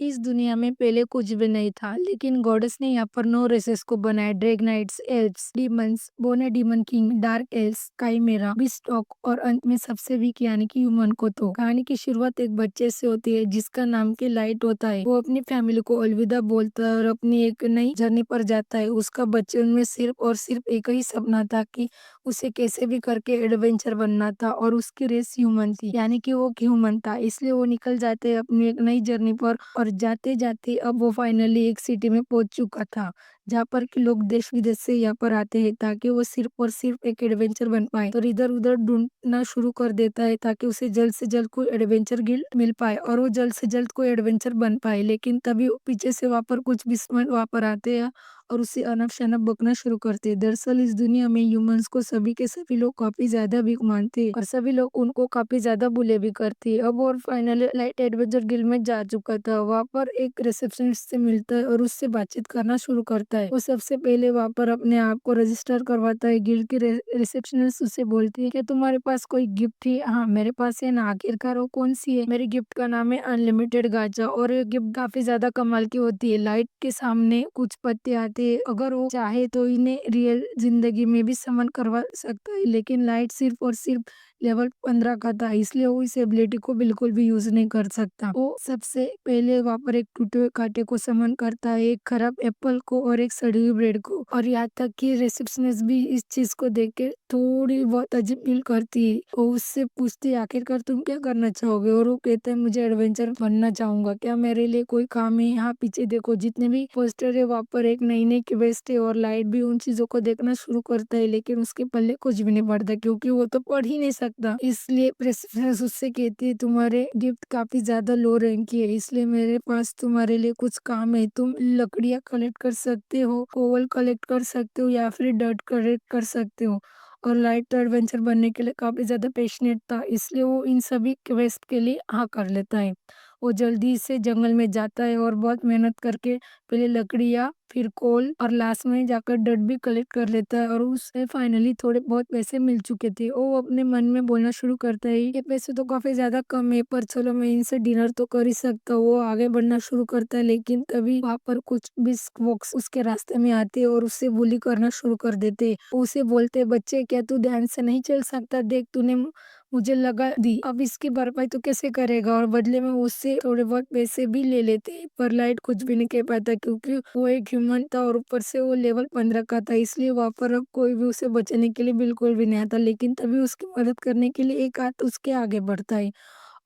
इस दुनिया में पहले कुछ भी नहीं था, लेकिन गॉडेस ने यहाँ पर 9 रेसेस को बनाया। Dragonites, elves, demons, bone demon king, dark elves, chimera, बिस्टॉक और अंत में सबसे वीक यानी कि ह्यूमन को। तो कहानी की शुरुआत एक बच्चे से होती है जिसका नाम के लाइट होता है। वो अपनी फैमिली को अलविदा बोलता है और अपनी एक नई जर्नी पर जाता है। उसका बचपन में सिर्फ और सिर्फ एक ही सपना था कि उसे कैसे भी करके एडवेंचर बनना था और उसकी रेस ह्यूमन थी, यानी कि वो ह्यूमन था। इसलिए वो निकल जाते अपनी एक नई जर्नी पर और जाते जाते अब वो फाइनली एक सिटी में पहुंच चुका था जहाँ पर कि लोग देश विदेश से यहाँ पर आते हैं ताकि वो सिर्फ और सिर्फ एक एडवेंचर बन पाए। तो इधर उधर ढूंढना शुरू कर देता है ताकि उसे जल्द से जल्द कोई एडवेंचर गिल्ड मिल पाए और वो जल्द से जल्द कोई एडवेंचर बन पाए। लेकिन तभी पीछे से वहाँ पर कुछ दुश्मन वहाँ पर आते हैं और उसे अनफ शनफ बकना शुरू करते हैं। दरअसल इस दुनिया में ह्यूमंस को सभी के सभी लोग काफी ज्यादा भीख मांगते हैं और सभी लोग उनको काफी ज्यादा बुले भी करते हैं। अब और फाइनली लाइट एडवेंचर गिल्ड में जा चुका था। वहाँ पर एक रिसेप्शनिस्ट से मिलता है और उससे बातचीत करना शुरू करता है। वो सबसे पहले वहाँ पर अपने आप को रजिस्टर करवाता है। गिल्ड की रिसेप्शनिस्ट उससे बोलती है कि तुम्हारे पास कोई गिफ्ट थी? हाँ मेरे पास है ना। आखिरकार वो कौन सी है? मेरी गिफ्ट का नाम है अनलिमिटेड गांजा और ये गिफ्ट काफी ज्यादा कमाल की होती है। लाइट के सामने कुछ पत्ते आते हैं, अगर वो चाहे तो इन्हें रियल जिंदगी में भी समन करवा सकता है, लेकिन लाइट सिर्फ और सिर्फ लेवल 15 का था, इसलिए वो इस एबिलिटी को बिल्कुल भी यूज नहीं कर सकता। वो सबसे पहले वहाँ पर एक टूटे हुए कांटे को समन करता है, एक खराब एप्पल को और एक सड़ी हुई ब्रेड को, और यहाँ तक कि रिसेप्शनिस्ट भी इस चीज को देख के थोड़ी बहुत अजीब फील करती है। वो उससे पूछती है आखिरकार तुम क्या करना चाहोगे? और वो कहता है मुझे एडवेंचर बनना चाहूंगा, क्या मेरे लिए कोई काम है? यहाँ पीछे देखो जितने भी पोस्टर है वहाँ पर एक नई नई क्वेस्ट है और लाइट भी उन चीजों को देखना शुरू करता है, लेकिन उसके पल्ले कुछ भी नहीं पड़ता क्योंकि वो तो पढ़ ही नहीं सकता। इसलिए प्रेसिडेंस उससे कहती है तुम्हारे गिफ्ट काफी ज्यादा लो रैंक की है, इसलिए मेरे पास तुम्हारे लिए कुछ काम है। तुम लकड़ियाँ कलेक्ट कर सकते हो, कोवल कलेक्ट कर सकते हो या फिर डर्ट कलेक्ट कर सकते हो। और लाइट तो एडवेंचर बनने के लिए काफी ज्यादा पैशनेट था, इसलिए वो इन सभी क्वेस्ट के लिए हाँ कर लेता है। वो जल्दी से जंगल में जाता है और बहुत मेहनत करके पहले लकड़ियाँ, फिर कोल और लास्ट में जाकर डट भी कलेक्ट कर लेता है और उसे फाइनली थोड़े बहुत पैसे मिल चुके थे। वो अपने मन में बोलना शुरू करता है ये पैसे तो काफी ज्यादा कम है, पर चलो मैं इनसे डिनर तो कर ही सकता हूँ। वो आगे बढ़ना शुरू करता है, लेकिन तभी वहाँ पर कुछ बिस्क बॉक्स उसके रास्ते में आते हैं और उससे बुली करना शुरू कर देते। उसे बोलते बच्चे क्या तू ध्यान से नहीं चल सकता? देख तूने मुझे लगा दी, अब इसकी भरपाई तो कैसे करेगा? और बदले में उससे थोड़े बहुत पैसे भी ले लेते हैं। पर लाइट कुछ भी नहीं कह पाता क्योंकि वो एक ह्यूमन था और ऊपर से वो लेवल 15 का था, इसलिए वहां पर अब कोई भी उसे बचाने के लिए बिल्कुल भी नहीं आता। लेकिन तभी उसकी मदद करने के लिए एक हाथ उसके आगे बढ़ता है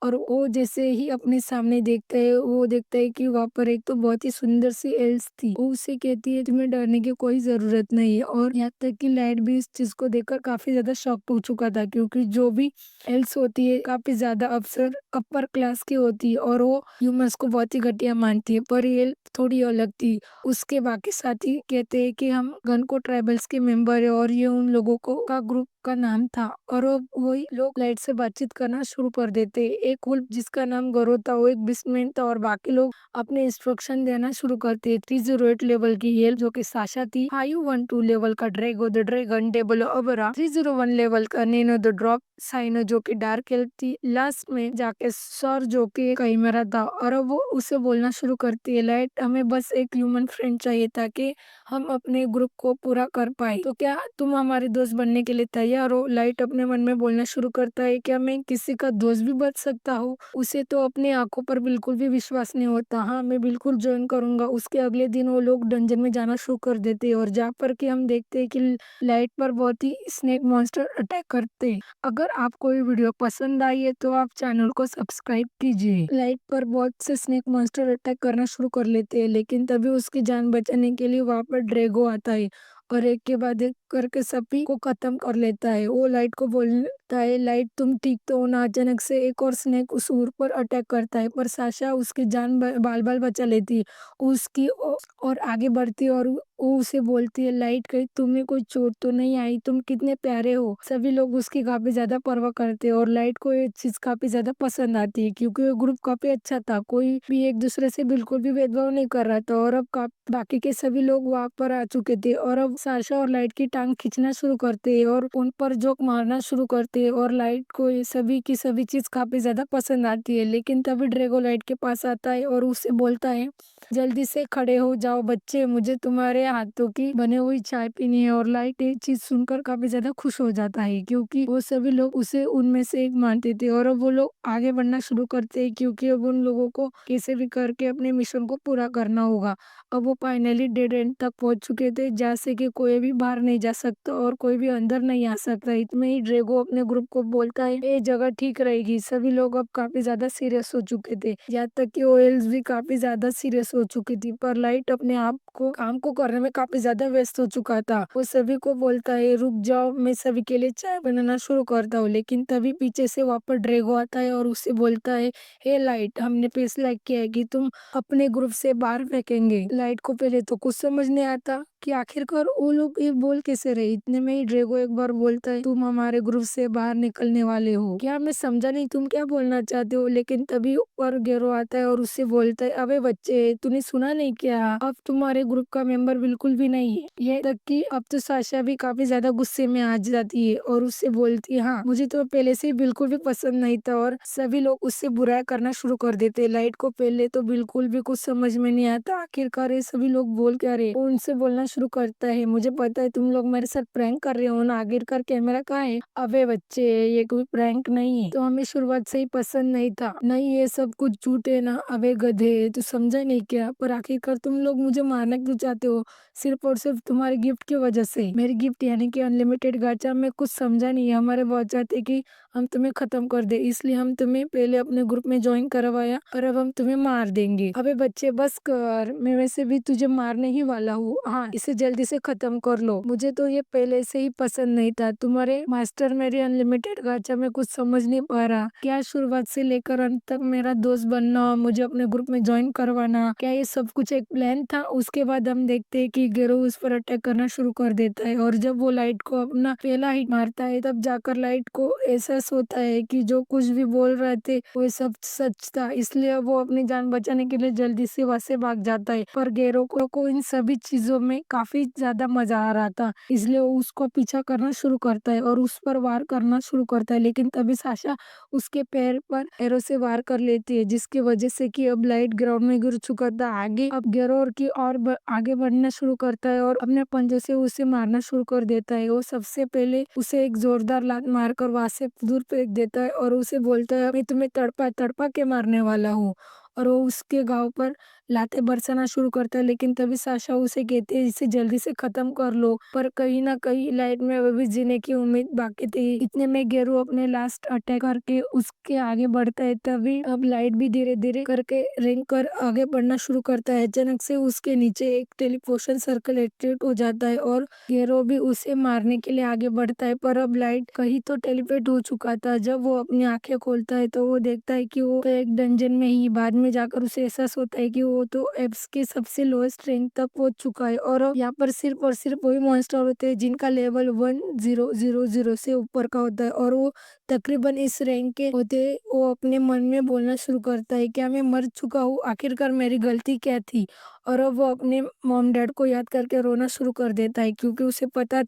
और वो जैसे ही अपने सामने देखता है वो देखता है कि वहाँ पर एक तो बहुत ही सुंदर सी एल्स थी। वो उसे कहती है तुम्हें डरने की कोई जरूरत नहीं है। और यहाँ तक कि लाइट भी इस चीज को देखकर काफी ज्यादा शॉक हो चुका था क्योंकि जो भी एल्स होती है काफी ज्यादा अफसर अपर क्लास की होती है और वो ह्यूमंस को बहुत ही घटिया मानती है, पर ये थोड़ी अलग थी। उसके बाकी साथी कहते हैं कि हम गनको ट्राइबल्स के मेंबर है और ये उन लोगों को का ग्रुप का नाम था। और वही लोग लाइट से बातचीत करना शुरू कर देते। एक वुल्फ जिसका नाम गौरव था वो एक बिस्टमैन था और बाकी लोग अपने इंस्ट्रक्शन देना शुरू करते। 308 लेवल की येल जो कि साशा थी, 512 लेवल का Drago the dragon table Obra, 301 level का नेनो द ड्रॉप साइनो जो कि डार्क एल्फ थी, लास्ट में जाके सर जो कि काइमेरा था। और अब वो उसे बोलना शुरू करती है लाइट हमें बस एक ह्यूमन फ्रेंड चाहिए ताकि हम अपने ग्रुप को पूरा कर पाए, तो क्या तुम हमारे दोस्त बनने के लिए तैयार हो? लाइट अपने मन में बोलना शुरू करता है क्या मैं किसी का दोस्त भी बन सकता हूँ? उसे तो अपनी आंखों पर बिल्कुल भी विश्वास नहीं होता। हाँ मैं बिल्कुल ज्वाइन करूंगा। उसके अगले दिन वो लोग डंजन में जाना शुरू कर देते हैं और जहाँ पर कि हम देखते हैं कि लाइट पर बहुत ही स्नेक मॉन्स्टर अटैक करते हैं। अगर आपको ये वीडियो पसंद आई है तो आप चैनल को सब्सक्राइब कीजिए। लाइट पर बहुत से स्नेक मॉन्स्टर अटैक करना शुरू कर लेते हैं, लेकिन तभी उसकी जान बचाने के लिए वहां पर ड्रैगो आता है और एक के बाद एक करके सभी को खत्म कर लेता है। वो लाइट को बोलता है लाइट तुम ठीक तो हो ना? अचानक से एक और स्नेक उस ऊर पर अटैक करता है, पर साशा उसकी जान बाल बाल बचा लेती है। उसकी और आगे बढ़ती है और वो उसे बोलती है, लाइट कहीं तुम्हें कोई चोट तो नहीं आई, तुम कितने प्यारे हो। सभी लोग उसकी काफी ज्यादा परवाह करते हैं और लाइट को ये चीज काफी ज्यादा पसंद आती है क्योंकि वो ग्रुप काफी अच्छा था, कोई भी एक दूसरे से बिल्कुल भी भेदभाव नहीं कर रहा था। और अब बाकी के सभी लोग वहां पर आ चुके थे और अब साशा और लाइट की टांग खींचना शुरू करते हैं और उन पर जोक मारना शुरू करते हैं और लाइट को ये सभी की सभी चीज काफी ज्यादा पसंद आती है। लेकिन तभी ड्रेगो लाइट के पास आता है और उसे बोलता है, जल्दी से खड़े हो जाओ बच्चे, मुझे तुम्हारे हाथों की बनी हुई चाय पीनी है। और लाइट ये चीज सुनकर काफी ज्यादा खुश हो जाता है क्योंकि वो सभी लोग उसे उनमें से एक मानते थे। और अब वो लोग आगे बढ़ना शुरू करते हैं क्योंकि अब उन लोगों को कैसे भी करके अपने मिशन को पूरा करना होगा। अब वो फाइनली डेड एंड तक पहुंच चुके थे जहाँ से कि कोई भी बाहर नहीं जा सकता और कोई भी अंदर नहीं आ सकता। इतने ही ड्रेगो अपने ग्रुप को बोलता है, ये जगह ठीक रहेगी। सभी लोग अब काफी ज्यादा सीरियस हो चुके थे, यहाँ तक कि ओएल्स भी काफी ज्यादा सीरियस हो चुकी थी, पर लाइट अपने आप को काम को करने में काफी ज्यादा व्यस्त हो चुका था। वो सभी को बोलता है, रुक जाओ, मैं सभी के लिए चाय बनाना शुरू करता हूँ। लेकिन तभी पीछे से वापस ड्रेगो आता है और उसे बोलता है, हे लाइट, हमने फैसला किया है कि तुम अपने ग्रुप से बाहर फेंकेंगे। लाइट को पहले तो कुछ समझ नहीं आता कि आखिरकार वो लोग ये बोल कैसे रहे। इतने में ही ड्रेगो एक बार बोलता है, तुम हमारे ग्रुप से बाहर निकलने वाले हो क्या? मैं समझा नहीं, तुम क्या बोलना चाहते हो? लेकिन तभी ऊपर गेरो आता है और उससे बोलता है, अबे बच्चे, तूने सुना नहीं क्या? अब तुम्हारे ग्रुप का मेंबर बिल्कुल भी नहीं है। ये तक कि अब तो साशा भी काफी ज्यादा गुस्से में आ जाती है और उससे बोलती है, हाँ, मुझे तो पहले से ही बिल्कुल भी पसंद नहीं था। और सभी लोग उससे बुराई करना शुरू कर देते। लाइट को पहले तो बिल्कुल भी कुछ समझ में नहीं आता आखिरकार ये सभी लोग बोल क्या रहे। वो उनसे बोलना शुरू करता है, मुझे पता है तुम लोग मेरे साथ प्रैंक कर रहे हो ना, आखिरकार कैमरा कहाँ है? अबे बच्चे, ये कोई प्रैंक नहीं है, तो हमें शुरुआत से ही पसंद नहीं था। नहीं, ये सब कुछ झूठ है ना। अबे गधे, तू समझा नहीं क्या? पर आखिरकार तुम लोग मुझे मारना क्यों चाहते हो? सिर्फ और सिर्फ तुम्हारे गिफ्ट की वजह से। मेरी गिफ्ट यानी कि अनलिमिटेड गाचा में कुछ समझा नहीं है। हमारे बहुत चाहते कि हम तुम्हें खत्म कर दे, इसलिए हम तुम्हें पहले अपने ग्रुप में ज्वाइन करवाया और अब हम तुम्हें मार देंगे। अबे बच्चे बस कर, मैं वैसे भी तुझे मारने ही वाला हूँ। हाँ, इसे जल्दी से खत्म कर लो, मुझे तो ये पहले से ही पसंद नहीं था। तुम्हारे मास्टर मेरे अनलिमिटेड गाचा में कुछ समझ नहीं पा रहा क्या? शुरुआत से लेकर अंत तक मेरा दोस्त बनना, मुझे अपने ग्रुप में ज्वाइन करवाना, क्या ये सब कुछ एक प्लान था? उसके बाद हम देखते हैं कि गेरो उस पर अटैक करना शुरू कर देता है और जब वो लाइट को अपना पहला हिट मारता है तब जाकर लाइट को एहसास होता है कि जो कुछ भी बोल रहे थे वो सब सच था। इसलिए वो अपनी जान बचाने के लिए जल्दी से वहां से भाग जाता है। पर गेरो को इन सभी चीजों में काफी ज्यादा मजा आ रहा था, इसलिए वो उसको पीछा करना शुरू करता है और उस पर वार करना शुरू करता है। लेकिन तभी साशा उसके पैर पर एरो से वार कर लेती है जिसकी वजह से कि अब लाइट ग्राउंड में गिर चुका था। आगे अब गेरो और की और आगे बढ़ना शुरू करता है और अपने पंजों से उसे मारना शुरू कर देता है। वो सबसे पहले उसे एक जोरदार लात मारकर वहां से दूर फेंक देता है और उसे बोलता है, मैं तुम्हें तड़पा तड़पा के मारने वाला हूँ। और वो उसके गांव पर लातें बरसाना शुरू करता है। लेकिन तभी साशा उसे कहती है, इसे जल्दी से खत्म कर लो। पर कहीं ना कहीं लाइट में अभी भी जीने की उम्मीद बाकी थी। इतने में गेरू अपने लास्ट अटैक करके उसके आगे बढ़ता है। तभी अब लाइट भी धीरे धीरे करके रेंग कर आगे बढ़ना शुरू करता है। अचानक से उसके नीचे एक टेलीपोर्शन सर्कल एक्टिवेट हो जाता है और गेरो भी उसे मारने के लिए आगे बढ़ता है। पर अब लाइट कहीं तो टेलीपोर्ट हो चुका था। जब वो अपनी आंखें खोलता है तो वो देखता है कि वो तो एक डंजन में ही। बाद में जाकर उसे एहसास होता है कि वो तो एप्स के सबसे लोएस्ट रैंक तक पहुंच चुका है और अब यहाँ पर सिर्फ और सिर्फ वही मॉन्स्टर होते हैं जिनका लेवल 1000 से ऊपर का होता है और वो तकरीबन इस रैंक के होते। वो अपने मन में बोलना शुरू करता है, क्या मैं मर चुका हूँ? आखिरकार मेरी गलती क्या थी? और अब वो अपने मॉम डैड को याद करके रोना शुरू कर देता है क्योंकि उसे पता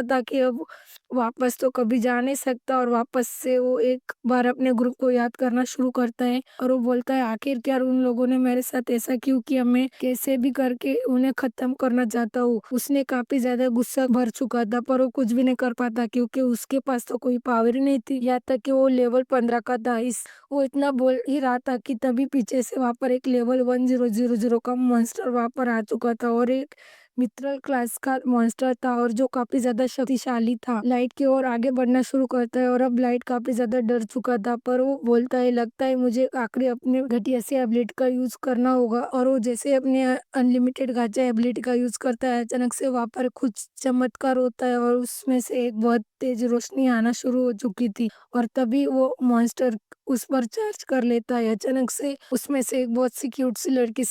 था कि अब वापस तो कभी जा नहीं सकता। और वापस से वो एक बार अपने ग्रुप को याद करना शुरू करता है और वो बोलता है, आखिर क्या उन लोगों ने मेरे साथ ऐसा क्यों किया? मैं कैसे भी करके उन्हें खत्म करना चाहता हूँ। उसने काफी ज्यादा गुस्सा भर चुका था पर वो कुछ भी नहीं कर पाता क्योंकि उसके पास तो कोई पावर ही नहीं थी। यहाँ तक कि वो लेवल 15 का था। इस वो इतना बोल ही रहा था कि तभी पीछे से वहां पर एक लेवल 1000 का मॉन्स्टर वहां पर आ चुका था और एक मित्रल क्लास का मॉन्स्टर था और जो काफी ज्यादा शक्तिशाली था। लाइट की ओर आगे बढ़ना शुरू करता है और अब लाइट काफी ज्यादा डर चुका था पर वो बोलता है, लगता है मुझे आखिरी अपने घटिया से एबिलिटी का यूज करना होगा। और वो जैसे अपने अनलिमिटेड गाचा एबिलिटी का यूज करता है, अचानक से वहां पर कुछ चमत्कार होता है और उसमें से एक बहुत तेज रोशनी आना शुरू हो चुकी थी और तभी वो मॉन्स्टर उस पर चार्ज कर लेता है। अचानक से उसमें से एक बहुत सी क्यूट सी लड़की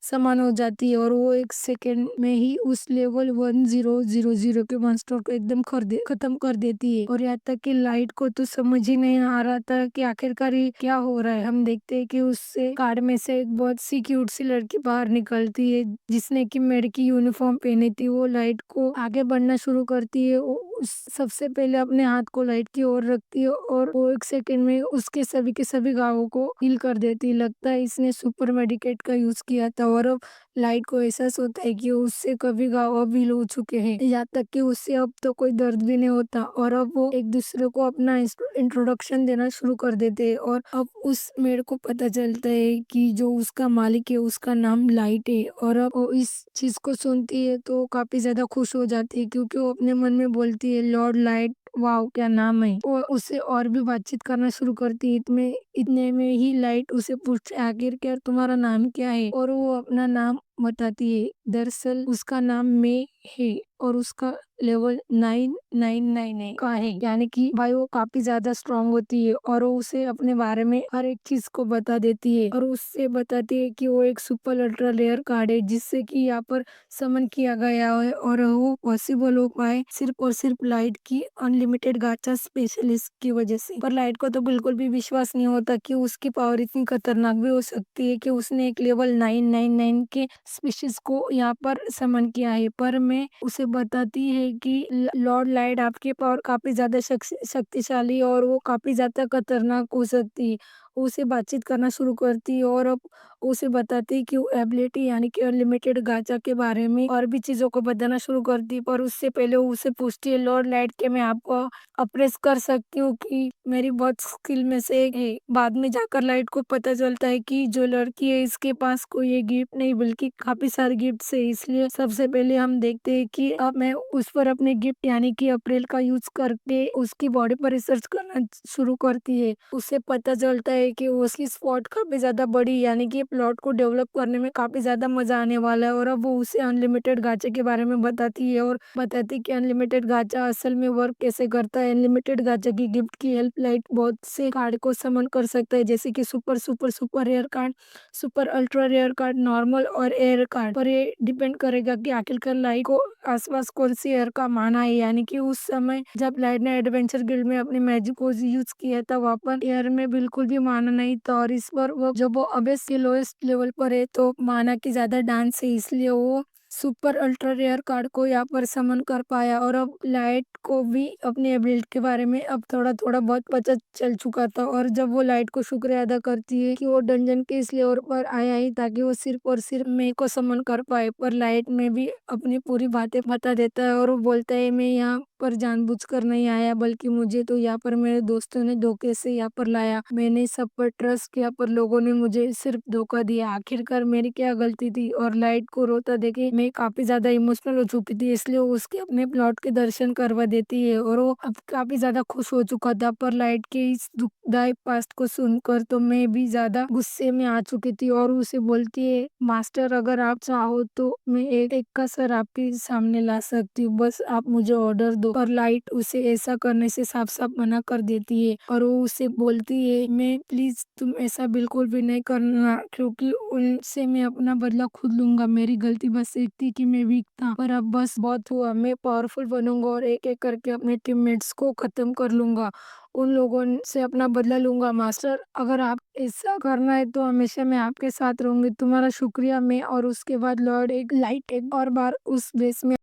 समान हो जाती है और वो एक सेकंड में ही उस लेवल 1000 के मॉन्स्टर को एकदम खत्म कर देती है। और यहाँ तक कि लाइट को तो समझ ही नहीं आ रहा था कि आखिरकार ये क्या हो रहा है। हम देखते हैं कि उससे कार में से एक बहुत सी क्यूट सी लड़की बाहर निकलती है जिसने की मेड की यूनिफॉर्म पहनी थी। वो लाइट को आगे बढ़ना शुरू करती है। सबसे पहले अपने हाथ को लाइट की ओर रखती है और वो एक सेकंड में उसके सभी के सभी घावों को हील कर देती है। लगता है इसने सुपर मेडिकेट का यूज किया था और अब लाइट को एहसास होता है कि उससे कभी घाव अब हील हो चुके हैं, यहाँ तक कि उससे अब तो कोई दर्द भी नहीं होता। और अब वो एक दूसरे को अपना इंट्रोडक्शन देना शुरू कर देते हैं और अब उस मेड को पता चलता है कि जो उसका मालिक है उसका नाम लाइट है। और अब वो इस चीज को सुनती है तो काफी ज्यादा खुश हो जाती है क्योंकि वो अपने मन में बोलती है लॉर्ड लाइट, वाओ क्या नाम है। वो उससे और भी बातचीत करना शुरू करती है। इतने में ही लाइट उसे पूछती है आखिर क्या तुम्हारा नाम क्या है, और वो अपना नाम बताती है। दरअसल उसका नाम मे है और उसका लेवल 999 का है, यानी कि भाई वो काफी ज्यादा स्ट्रांग होती है। और वो उसे अपने बारे में हर एक चीज को बता देती है और उससे बताती है कि वो एक सुपर अल्ट्रा रेयर कार्ड है जिससे कि यहाँ पर समन किया गया है और वो पॉसिबल हो पाए सिर्फ और सिर्फ लाइट की अनलिमिटेड गाचा स्पेशलिस्ट की वजह से। पर लाइट को तो बिल्कुल भी विश्वास नहीं होता कि उसकी पावर इतनी खतरनाक भी हो सकती है कि उसने एक लेवल 999 के स्पीशीज को यहाँ पर समन किया है। पर मैं उसे बताती है कि लॉर्ड लाइट आपकी पावर काफी ज्यादा शक्तिशाली और वो काफी ज्यादा खतरनाक हो सकती है। वो उसे बातचीत करना शुरू करती है और अब उसे बताती है कि वो एबिलिटी यानी कि अनलिमिटेड गाचा के बारे में और भी चीजों को बताना शुरू करती है। पर उससे पहले वो उसे पूछती है लॉर्ड लाइट के मैं आपको अप्रेस कर सकती हूँ कि मेरी बहुत स्किल में से एक है। बाद में जाकर लाइट को पता चलता है कि जो लड़की है इसके पास कोई ये गिफ्ट नहीं बल्कि काफी सारे गिफ्ट है। इसलिए सबसे पहले हम देखते हैं कि अब मैं उस पर अपने गिफ्ट यानी कि अप्रैल का यूज करके उसकी बॉडी पर रिसर्च करना शुरू करती है। उसे पता चलता है कि उसकी स्पॉट काफी ज्यादा बड़ी यानी कि प्लॉट को डेवलप करने में काफी ज्यादा मजा आने वाला है। और अब वो उसे अनलिमिटेड गाचे के बारे में बताती है और बताती है कि अनलिमिटेड गाचा असल में वर्क कैसे करता है। अनलिमिटेड गाचा की गिफ्ट की हेल्प लाइट बहुत से कार्ड को समन कर सकता है जैसे कि super super super rare card, super ultra rare card, normal और एयर कार्ड। पर ये डिपेंड करेगा कि आखिरकार लाइट को आसपास कौन सी एयर का माना है। यानी कि उस समय जब लाइट ने एडवेंचर गिल्ड में अपनी मैजिक को यूज किया था वहाँ पर एयर में बिल्कुल भी माना नहीं था और इस पर वो जब वो अबेस के लोएस्ट लेवल पर है तो माना की ज्यादा डांस है, इसलिए वो सुपर अल्ट्रा रेयर कार्ड को यहाँ पर समन कर पाया। और अब लाइट को भी अपने एबिलिटी के बारे में अब थोड़ा थोड़ा बहुत पता चल चुका था। और जब वो लाइट को शुक्रिया अदा करती है कि वो डंजन के इस लेवल पर आया ही ताकि वो सिर्फ और सिर्फ मे को समन कर पाए, पर लाइट में भी अपनी पूरी बातें बता देता है और वो बोलता है मैं यहाँ पर जानबूझकर नहीं आया बल्कि मुझे तो यहाँ पर मेरे दोस्तों ने धोखे से यहाँ पर लाया। मैंने सब पर ट्रस्ट किया पर लोगों ने मुझे सिर्फ धोखा दिया। आखिरकार मेरी क्या गलती थी। और लाइट को रोता देखे मैं काफी ज्यादा इमोशनल हो चुकी थी, इसलिए वो उसके अपने प्लॉट के दर्शन करवा देती है और वो अब काफी ज्यादा खुश हो चुका था। पर लाइट के इस दुखदायक पास्ट को सुनकर तो मैं भी ज्यादा गुस्से में आ चुकी थी और उसे बोलती है मास्टर अगर आप चाहो तो मैं एक एक का सर आपके सामने ला सकती हूँ, बस आप मुझे ऑर्डर दो। पर लाइट उसे ऐसा करने से साफ साफ मना कर देती है और वो उसे बोलती है मैं प्लीज तुम ऐसा बिल्कुल भी नहीं करना क्योंकि उनसे मैं अपना बदला खुद लूंगा। मेरी गलती बस एक थी कि मैं वीक था पर अब बस बहुत हुआ। मैं पावरफुल बनूंगा और एक एक करके अपने टीममेट्स को खत्म कर लूंगा, उन लोगों से अपना बदला लूंगा। मास्टर अगर आप ऐसा करना है तो हमेशा मैं आपके साथ रहूंगी, तुम्हारा शुक्रिया। मैं और उसके बाद लॉर्ड एक लाइट एक और बार उस बेस में